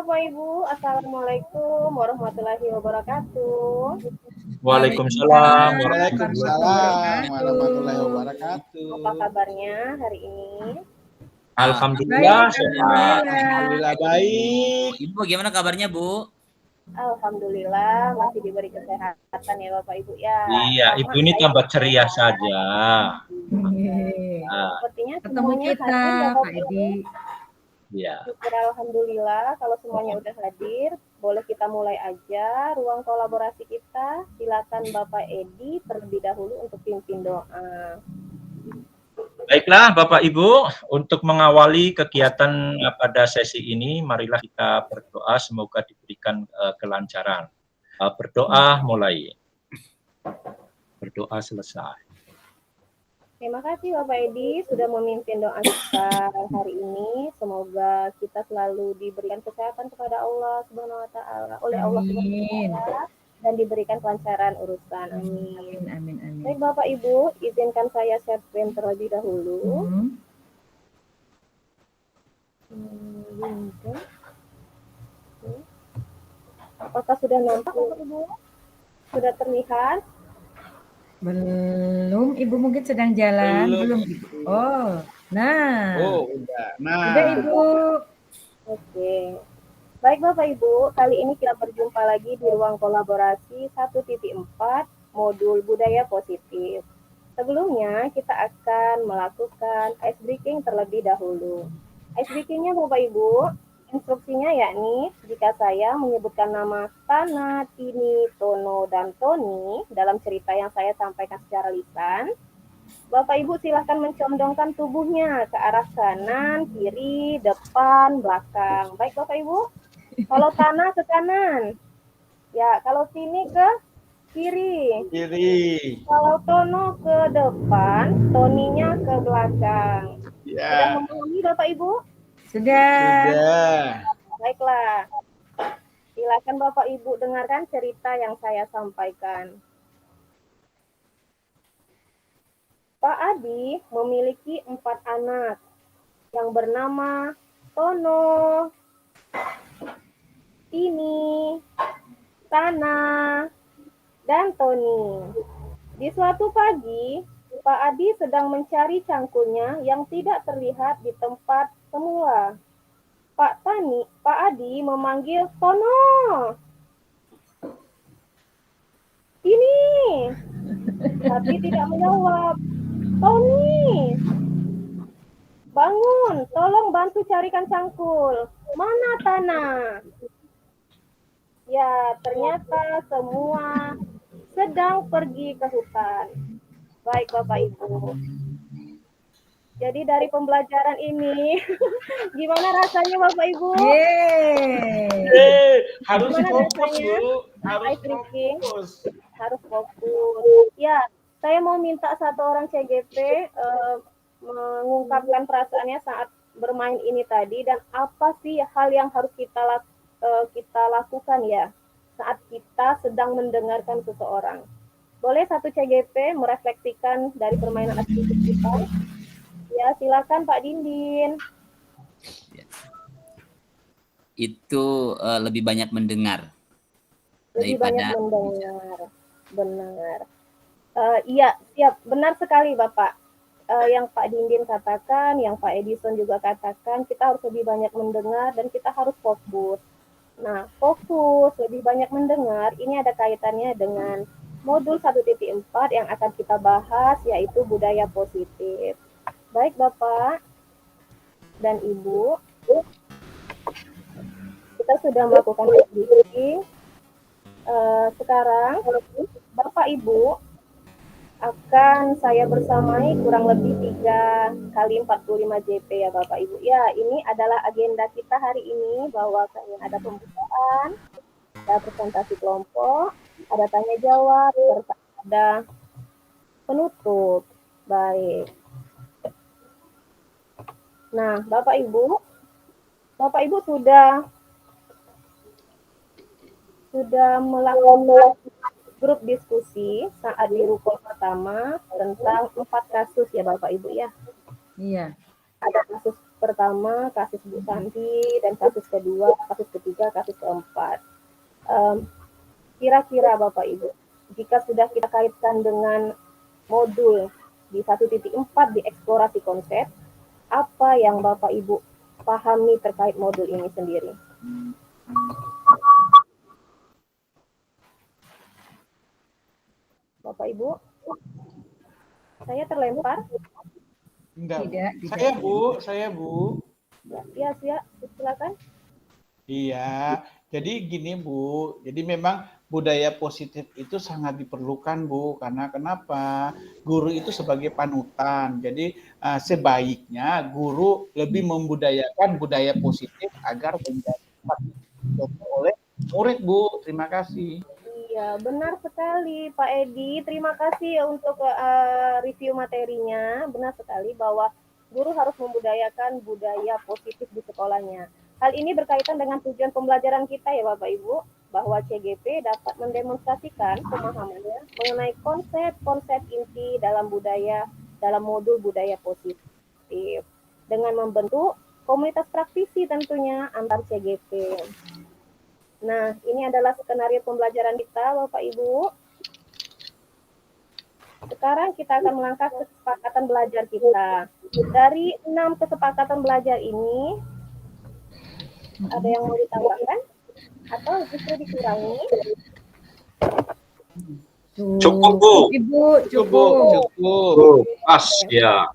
Bapak Ibu, Assalamualaikum warahmatullahi wabarakatuh. Waalaikumsalam. Waalaikumsalam warahmatullahi wabarakatuh. Apa kabarnya hari ini? Alhamdulillah Baik, sehat. Alhamdulillah baik. Ibu bagaimana kabarnya, Bu? Alhamdulillah masih diberi kesehatan ya Bapak Ibu ya. Iya, Ibu ini tambah ceria saja. Sepertinya Ketemu semuanya kita, hadir ya Pak Bapak Edi. Ibu. Iya. Syukur alhamdulillah kalau semuanya udah hadir, boleh kita mulai aja ruang kolaborasi kita. Silakan Bapak Edi terlebih dahulu untuk pimpin doa. Baiklah Bapak Ibu, untuk mengawali kegiatan pada sesi ini, marilah kita berdoa semoga diberikan kelancaran. Berdoa mulai. Berdoa selesai. Terima kasih Bapak Edi sudah memimpin doa kita hari ini. Semoga kita selalu diberikan kesehatan kepada Allah Subhanahu wa taala oleh Allah Subhanahu wa taala dan diberikan kelancaran urusan. Amin. Amin. Baik Bapak Ibu, izinkan saya share screen terlebih dahulu. Apakah sudah nampak Bapak Ibu? Sudah terlihat? Belum, Ibu mungkin sedang jalan. Belum. Oh, nah. Oh, udah. Nah. Udah Ibu. Oke. Baik Bapak Ibu, kali ini kita berjumpa lagi di ruang kolaborasi 1.4 modul budaya positif. Sebelumnya kita akan melakukan ice breaking terlebih dahulu. Ice breakingnya Bapak Ibu, instruksinya yakni jika saya menyebutkan nama Tana, Tini, Tono, dan Toni dalam cerita yang saya sampaikan secara lisan, Bapak Ibu silahkan mencondongkan tubuhnya ke arah kanan, kiri, depan, belakang. Baik Bapak Ibu, kalau Tana ke kanan, ya kalau Tini ke kiri. Kalau Tono ke depan, Toninya ke belakang. Ya. Sudah memahami Bapak Ibu? Sudah. Baiklah. Silakan Bapak Ibu dengarkan cerita yang saya sampaikan. Pak Adi memiliki 4 anak yang bernama Tono, Tini, Tana, dan Toni. Di suatu pagi, Pak Adi sedang mencari cangkulnya yang tidak terlihat di tempat semula. Pak Adi memanggil Tono. Tini, tapi tidak menjawab. Toni, bangun, tolong bantu carikan cangkul. Mana Tana? Ya, ternyata semua sedang pergi ke hutan. Baik Bapak Ibu. Jadi dari pembelajaran ini, gimana rasanya Bapak Ibu? Harus Gimana fokus, rasanya? Bu. Harus fokus. Harus fokus. Ya, saya mau minta satu orang CGP mengungkapkan perasaannya saat bermain ini tadi dan apa sih hal yang harus kita lakukan ya saat kita sedang mendengarkan seseorang. Boleh satu CGP merefleksikan dari permainan aktivitas kita? Ya, silakan Pak Dindin. Itu lebih banyak mendengar. Lebih banyak mendengar. Benar. Iya, siap. Benar sekali Bapak. Yang Pak Dindin katakan, yang Pak Edison juga katakan, kita harus lebih banyak mendengar dan kita harus fokus. Nah, fokus, lebih banyak mendengar, ini ada kaitannya dengan modul 1.4 yang akan kita bahas, yaitu budaya positif. Baik Bapak dan Ibu, kita sudah melakukan diskusi. Sekarang Bapak Ibu akan saya bersamai kurang lebih 3 kali 45 JP ya Bapak Ibu. Ya, ini adalah agenda kita hari ini bahwa ada pembukaan, ada presentasi kelompok, ada tanya jawab, serta ada penutup. Baik. Nah, Bapak Ibu sudah melakukan grup diskusi saat di rukun pertama tentang 4 kasus ya Bapak Ibu ya. Iya. Ada kasus pertama, kasus Bu Santi, dan kasus kedua, kasus ketiga, kasus keempat. Kira-kira Bapak Ibu, jika sudah kita kaitkan dengan modul di 1.4 di eksplorasi konsep, apa yang Bapak Ibu pahami terkait modul ini sendiri? Bapak Ibu, saya terlempar. Enggak. Tidak. Saya Bu. Ya, silakan. Iya, jadi gini Bu, jadi memang budaya positif itu sangat diperlukan Bu, karena kenapa? Guru itu sebagai panutan, jadi sebaiknya guru lebih membudayakan budaya positif agar menjadi dicontoh oleh murid Bu. Terima kasih. Iya, benar sekali Pak Edi. Terima kasih ya untuk review materinya. Benar sekali bahwa guru harus membudayakan budaya positif di sekolahnya. Hal ini berkaitan dengan tujuan pembelajaran kita ya Bapak Ibu, bahwa CGP dapat mendemonstrasikan pemahamannya mengenai konsep-konsep inti dalam modul budaya positif dengan membentuk komunitas praktisi tentunya antar CGP. Nah, ini adalah skenario pembelajaran kita Bapak Ibu. Sekarang kita akan melangkah ke kesepakatan belajar kita. Dari 6 kesepakatan belajar ini, ada yang mau ditambahkan? Atau justru dikurangi? Cukup, Bu. Ibu, Cukup. Pas, ya.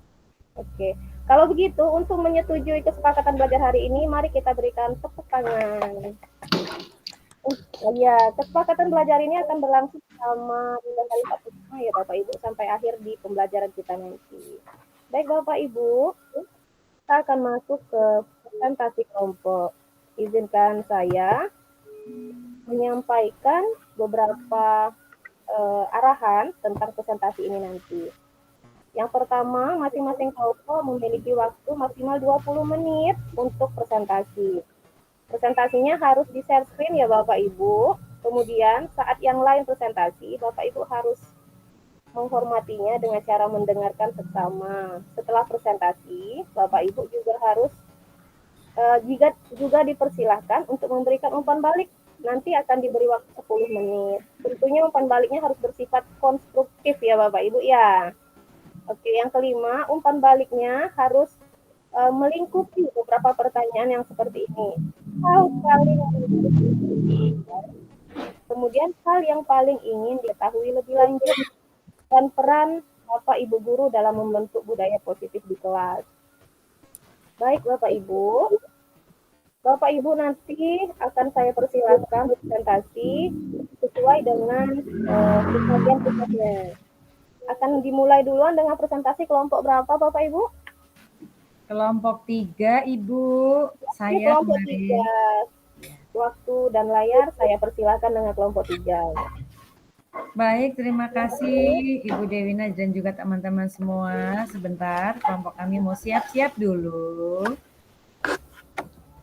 Oke. Kalau begitu, untuk menyetujui kesepakatan belajar hari ini, mari kita berikan tepuk tangan. Ya, kesepakatan belajar ini akan berlangsung selama 3 kali 45 ya Bapak Ibu, sampai akhir di pembelajaran kita nanti. Baik Bapak Ibu, kita akan masuk ke presentasi kelompok. Izinkan saya menyampaikan beberapa arahan tentang presentasi ini nanti. Yang pertama, masing-masing kelompok memiliki waktu maksimal 20 menit untuk presentasi. Presentasinya harus di-share screen ya Bapak Ibu. Kemudian saat yang lain presentasi, Bapak Ibu harus menghormatinya dengan cara mendengarkan seksama. Setelah presentasi, Bapak Ibu juga harus juga dipersilahkan untuk memberikan umpan balik. Nanti akan diberi waktu 10 menit. Tentunya umpan baliknya harus bersifat konstruktif ya Bapak Ibu ya. Oke, yang kelima, umpan baliknya harus melingkupi beberapa pertanyaan yang seperti ini. Kemudian hal yang paling ingin diketahui lebih lanjut dan peran Bapak Ibu guru dalam membentuk budaya positif di kelas. Baik Bapak Ibu, Bapak Ibu nanti akan saya persilakan presentasi sesuai dengan bagian tugasnya. Akan dimulai duluan dengan presentasi kelompok berapa Bapak Ibu? Kelompok 3 Ibu. Ini kelompok 3. Waktu dan layar saya persilakan dengan kelompok 3. Baik, terima kasih Ibu Dewina dan juga teman-teman semua. Sebentar, kelompok kami mau siap-siap dulu.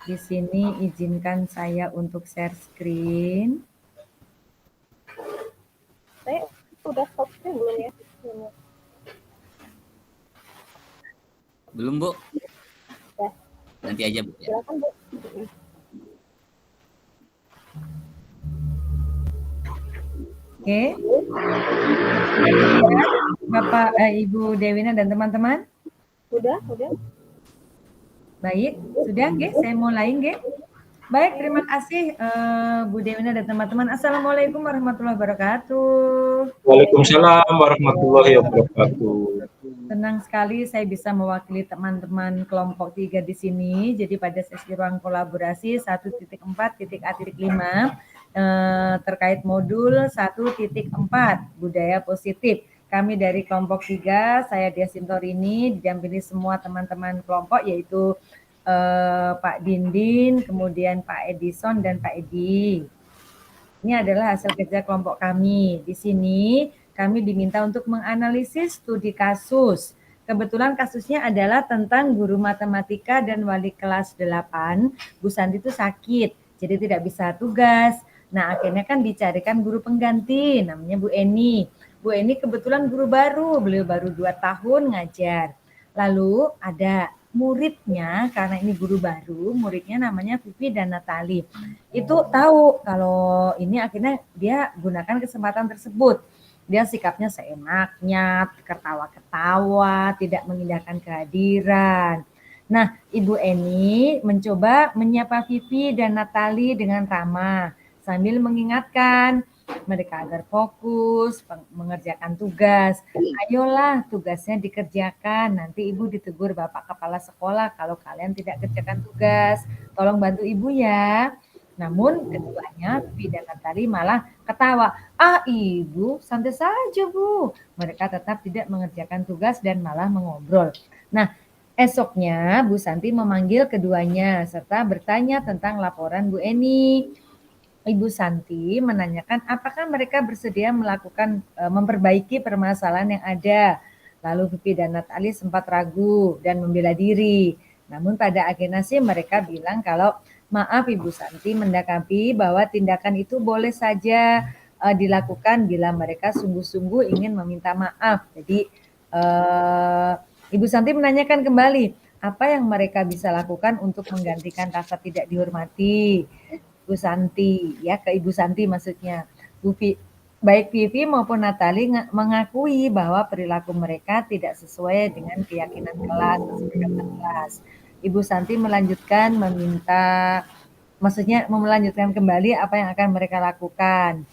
Di sini izinkan saya untuk share screen. Saya udah stop screen belum ya? Belum, Bu? Ya. Nanti aja, Bu. Ya. Silakan Bu. Oke. Bapak, Ibu Dewina dan teman-teman. Sudah. Baik, sudah nggih, saya mulai nggih. Baik, terima kasih Bu Dewina dan teman-teman. Assalamualaikum warahmatullahi wabarakatuh. Waalaikumsalam warahmatullahi wabarakatuh. Senang sekali saya bisa mewakili teman-teman kelompok 3 di sini. Jadi pada sesi ruang kolaborasi 1.4.A.5 terkait modul 1.4 budaya positif. Kami dari kelompok 3, saya Dia Sintorini, didampingi semua teman-teman kelompok yaitu Pak Dindin, kemudian Pak Edison dan Pak Edi. Ini adalah hasil kerja kelompok kami. Di sini kami diminta untuk menganalisis studi kasus. Kebetulan kasusnya adalah tentang guru matematika dan wali kelas 8. Bu Santi itu sakit, jadi tidak bisa tugas. Nah, akhirnya kan dicarikan guru pengganti, namanya Bu Eni. Bu Eni kebetulan guru baru, beliau baru 2 tahun ngajar. Lalu ada muridnya, karena ini guru baru, muridnya namanya Vivi dan Natali, itu tahu kalau ini akhirnya dia gunakan kesempatan tersebut. Dia sikapnya seenaknya, ketawa-ketawa, tidak mengindahkan kehadiran. Nah, Ibu Eni mencoba menyapa Vivi dan Natali dengan ramah sambil mengingatkan mereka agar fokus mengerjakan tugas. Ayolah tugasnya dikerjakan. Nanti Ibu ditegur Bapak Kepala Sekolah kalau kalian tidak kerjakan tugas. Tolong bantu Ibu ya. Namun keduanya Vivi dan Natali malah ketawa. Ah Ibu, santai saja Bu. Mereka tetap tidak mengerjakan tugas dan malah mengobrol. Nah, esoknya Bu Santi memanggil keduanya serta bertanya tentang laporan Bu Eni. Ibu Santi menanyakan apakah mereka bersedia melakukan memperbaiki permasalahan yang ada. Lalu Vivi dan Natali sempat ragu dan membela diri. Namun pada akhirnya sih mereka bilang kalau maaf Ibu Santi mendakapi bahwa tindakan itu boleh saja dilakukan bila mereka sungguh-sungguh ingin meminta maaf. Jadi Ibu Santi menanyakan kembali apa yang mereka bisa lakukan untuk menggantikan rasa tidak dihormati. Bu Santi, ya ke Ibu Santi maksudnya. Baik Vivi maupun Natali mengakui bahwa perilaku mereka tidak sesuai dengan keyakinan kelas. Ibu Santi melanjutkan melanjutkan kembali apa yang akan mereka lakukan.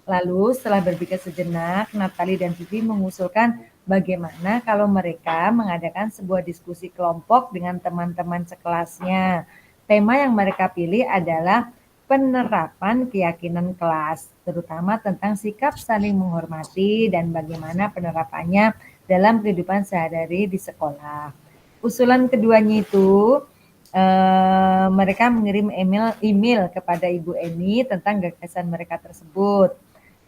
Lalu setelah berpikir sejenak, Natali dan Vivi mengusulkan bagaimana kalau mereka mengadakan sebuah diskusi kelompok dengan teman-teman sekelasnya. Tema yang mereka pilih adalah penerapan keyakinan kelas, terutama tentang sikap saling menghormati dan bagaimana penerapannya dalam kehidupan sehari-hari di sekolah. Usulan keduanya itu, mereka mengirim email kepada Ibu Eni tentang gagasan mereka tersebut.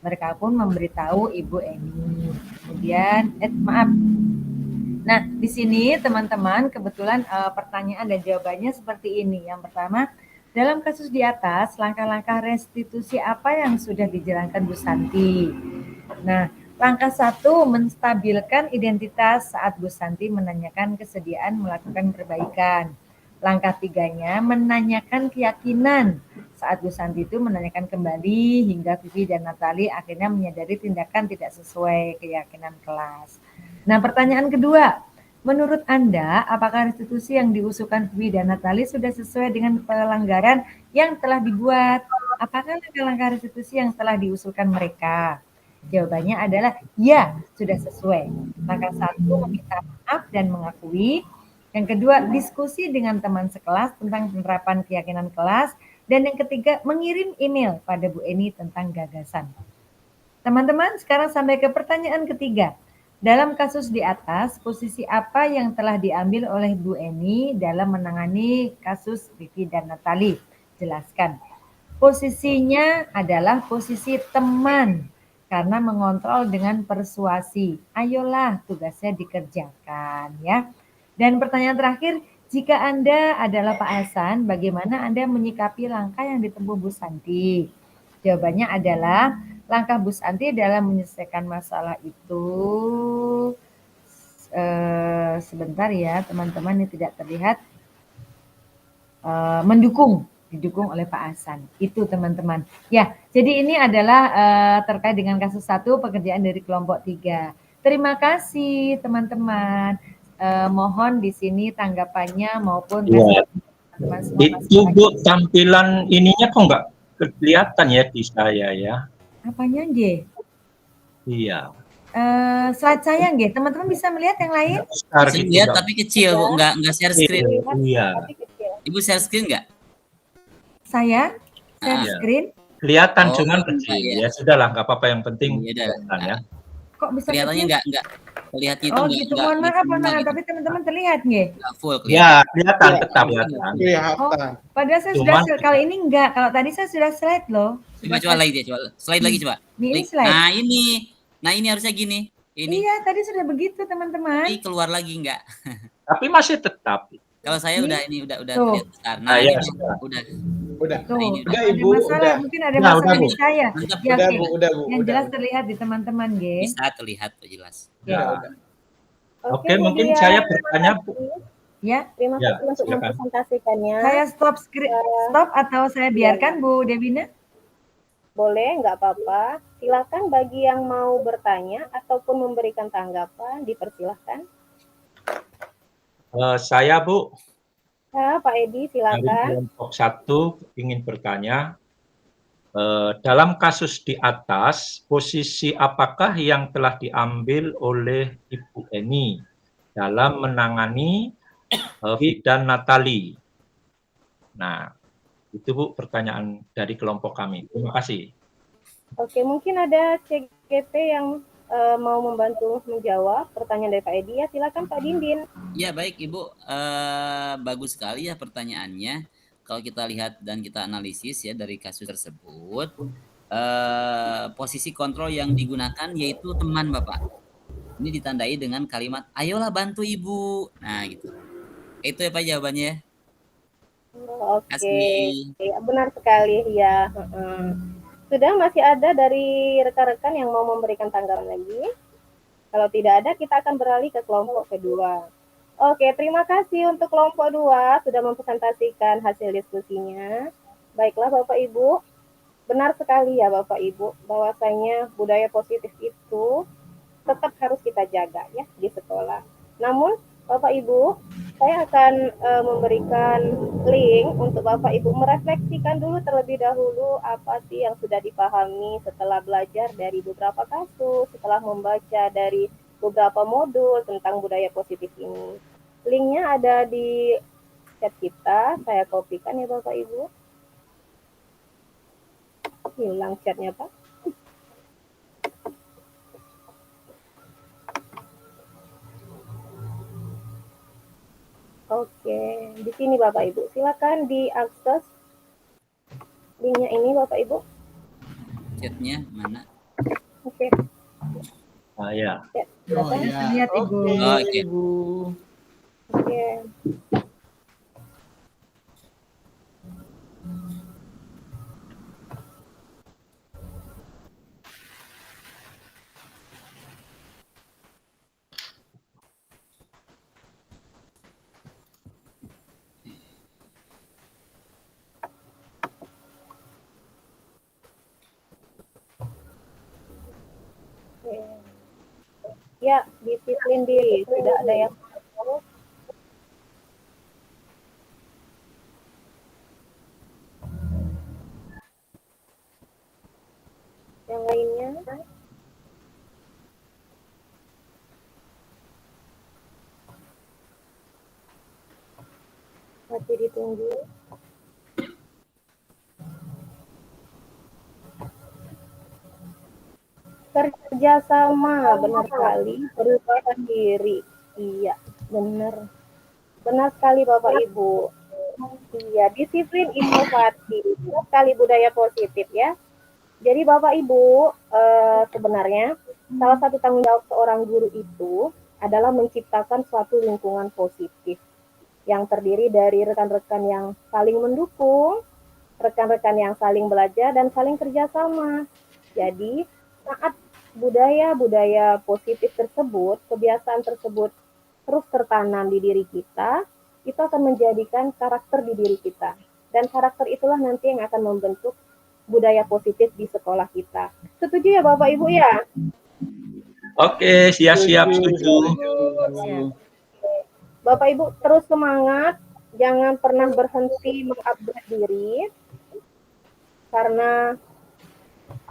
Mereka pun memberitahu Ibu Eni. Kemudian, nah, di sini teman-teman kebetulan pertanyaan dan jawabannya seperti ini. Yang pertama, dalam kasus di atas, langkah-langkah restitusi apa yang sudah dijalankan Bu Santi? Nah, langkah 1, menstabilkan identitas saat Bu Santi menanyakan kesediaan melakukan perbaikan. Langkah 3-nya, menanyakan keyakinan saat Bu Santi itu menanyakan kembali hingga Vivi dan Natali akhirnya menyadari tindakan tidak sesuai keyakinan kelas. Nah, pertanyaan kedua, menurut Anda, apakah restitusi yang diusulkan Vivi dan Natali sudah sesuai dengan pelanggaran yang telah dibuat? Apakah langkah-langkah restitusi yang telah diusulkan mereka? Jawabannya adalah ya, sudah sesuai. Langkah 1, meminta maaf dan mengakui. Yang kedua, diskusi dengan teman sekelas tentang penerapan keyakinan kelas. Dan yang ketiga, mengirim email pada Bu Eni tentang gagasan. Teman-teman, sekarang sampai ke pertanyaan ketiga. Dalam kasus di atas, posisi apa yang telah diambil oleh Bu Eni dalam menangani kasus Vivi dan Natali? Jelaskan. Posisinya adalah posisi teman karena mengontrol dengan persuasi. Ayolah tugasnya dikerjakan ya. Dan pertanyaan terakhir, jika Anda adalah Pak Hasan, bagaimana Anda menyikapi langkah yang ditempuh Bu Santi? Jawabannya adalah langkah Bu Santi dalam menyelesaikan masalah itu, sebentar ya teman-teman, ini tidak terlihat, didukung oleh Pak Hasan. Itu teman-teman. Ya, jadi ini adalah terkait dengan kasus 1 pekerjaan dari kelompok 3. Terima kasih teman-teman. Mohon di sini tanggapannya maupun teman-teman semua. Itu Bu, tampilan ininya kok nggak kelihatan ya di saya ya? Apanya, Nge? Iya. Slide saya, Nge. Teman-teman bisa melihat yang lain? Bisa lihat tapi kecil, Bu. Nggak share screen. Iya. Ibu share screen nggak? Saya share screen. Kelihatan cuman kecil. Ya sudahlah, nggak apa-apa, yang penting ya. Kok bisa kelihatannya nggak lihat itu oh gitu, mohon maaf, tapi teman-teman terlihat nggak? Full ya, kelihatan, tetap kelihatan. Oh, padahal saya sudah kali ini enggak, kalau tadi saya sudah slide loh. Coba lagi dia, coba slide lagi coba. Ini slide. Nah ini harusnya gini. Ini. Iya, tadi sudah begitu teman-teman. Ini keluar lagi enggak? Tapi masih tetap. Kalau saya udah terlihat besar. Nah, ya, Udah. Tuh, udah Ibu, udah. Mungkin ada masalah di saya. Ya, udah, Bu. Yang jelas terlihat di teman-teman, Ge. Bisa terlihat tuh jelas. Ya. Oke, mungkin saya bertanya, Bu. Ya, Terima Ya, kasih untuk silakan. mempresentasikannya. saya stop atau saya biarkan Bu Devina? Boleh, nggak apa-apa. Silakan bagi yang mau bertanya ataupun memberikan tanggapan, dipersilahkan. Saya Bu Ya, Pak Edi, dari silakan. kelompok 1 ingin bertanya, dalam kasus di atas, posisi apakah yang telah diambil oleh Ibu Eni dalam menangani Wi dan Natali? Nah, itu Bu pertanyaan dari kelompok kami. Terima kasih. Oke, mungkin ada CGP yang mau membantu menjawab pertanyaan dari Pak Edi. Ya, silakan Pak Dindin. Ya baik Ibu, bagus sekali ya pertanyaannya. Kalau kita lihat dan kita analisis ya dari kasus tersebut, posisi kontrol yang digunakan yaitu teman Bapak. Ini ditandai dengan kalimat, ayolah bantu Ibu. Nah gitu. Itu ya Pak jawabannya. Oke, Kasih. benar sekali ya. Sudah masih ada dari rekan-rekan yang mau memberikan tanggapan lagi? Kalau tidak ada, kita akan beralih ke kelompok kedua. Oke, terima kasih untuk kelompok 2 sudah mempresentasikan hasil diskusinya. Baiklah Bapak Ibu, benar sekali ya Bapak Ibu, bahwasanya budaya positif itu tetap harus kita jaga ya di sekolah. Namun Bapak Ibu, saya akan memberikan link untuk Bapak Ibu merefleksikan dulu terlebih dahulu apa sih yang sudah dipahami setelah belajar dari beberapa kasus, setelah membaca dari beberapa modul tentang budaya positif ini. Linknya ada di chat kita, saya kopikan ya Bapak Ibu. Hilang chatnya Pak. Oke, di sini Bapak Ibu. Silakan diakses linknya ini Bapak Ibu. Chatnya mana? Oke. Ya. Oh ya, Lihat, Ibu. oke, Oke. Ibu. Oke. Ya, disiplin diri. Tidak ada yang mau. Yang lainnya. Masih ditunggu. Kerjasama, benar sekali. Perubahan diri. Iya, benar. Benar sekali Bapak Ibu. Iya, disiplin inovasi. Benar sekali budaya positif ya. Jadi Bapak Ibu, sebenarnya salah satu tanggung jawab seorang guru itu adalah menciptakan suatu lingkungan positif yang terdiri dari rekan-rekan yang saling mendukung, rekan-rekan yang saling belajar dan saling kerjasama. Jadi saat budaya-budaya positif tersebut, kebiasaan tersebut terus tertanam di diri kita, itu akan menjadikan karakter di diri kita. Dan karakter itulah nanti yang akan membentuk budaya positif di sekolah kita. Setuju ya Bapak Ibu ya? Oke, siap-siap setuju. Bapak Ibu terus semangat, jangan pernah berhenti mengupgrade diri, karena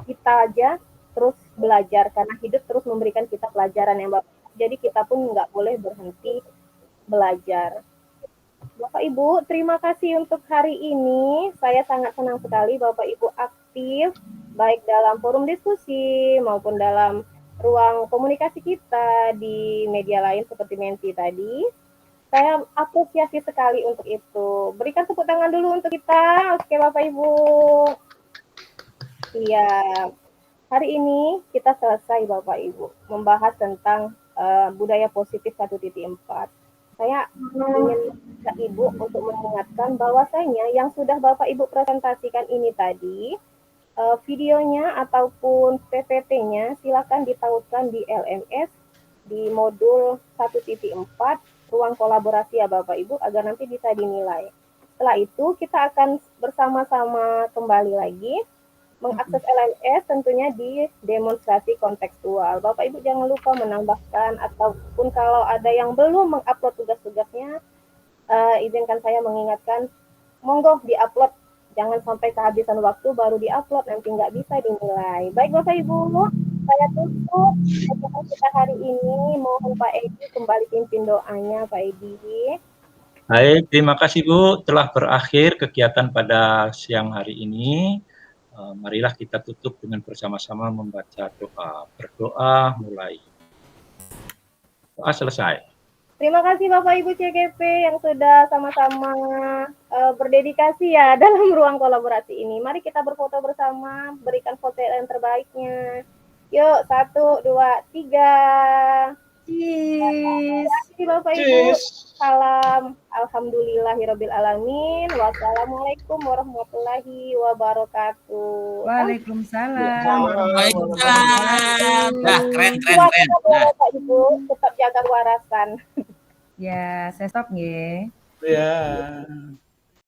kita aja terus belajar, karena hidup terus memberikan kita pelajaran yang baik. Jadi kita pun nggak boleh berhenti belajar. Bapak Ibu, terima kasih untuk hari ini. Saya sangat senang sekali Bapak Ibu aktif, baik dalam forum diskusi maupun dalam ruang komunikasi kita di media lain seperti Menti tadi. Saya apresiasi sekali untuk itu. Berikan tepuk tangan dulu untuk kita. Oke Bapak Ibu. Iya. Hari ini kita selesai Bapak Ibu membahas tentang budaya positif 1.4. Saya ingin ke Ibu untuk mengingatkan bahwasanya yang sudah Bapak Ibu presentasikan ini tadi, videonya ataupun PPT-nya silakan ditautkan di LMS di modul 1.4 ruang kolaborasi ya Bapak Ibu agar nanti bisa dinilai. Setelah itu kita akan bersama-sama kembali lagi mengakses LMS tentunya di demonstrasi kontekstual. Bapak Ibu jangan lupa menambahkan ataupun kalau ada yang belum mengupload tugas-tugasnya, izinkan saya mengingatkan, monggo diupload. Jangan sampai kehabisan waktu baru diupload, nanti nggak bisa dinilai. Baik Bapak Ibu, saya tutup kegiatan kita hari ini. Mohon Pak Edi kembali pimpin doanya Pak Edi. Baik, terima kasih Bu telah berakhir kegiatan pada siang hari ini. Marilah kita tutup dengan bersama-sama membaca doa. Berdoa mulai. Doa selesai. Terima kasih Bapak Ibu CGP yang sudah sama-sama berdedikasi ya dalam ruang kolaborasi ini. Mari kita berfoto bersama, berikan foto yang terbaiknya. Yuk, 1, 2, 3. Terima kasih Bapak Ibu. Salam. Alhamdulillahirabbil alamin. Wassalamualaikum warahmatullahi wabarakatuh. Waalaikumsalam. Waalaikumsalam. Nah, keren. Nah, Bapak Ibu tetap jaga warasan. Ya, saya stop nggih. Ya.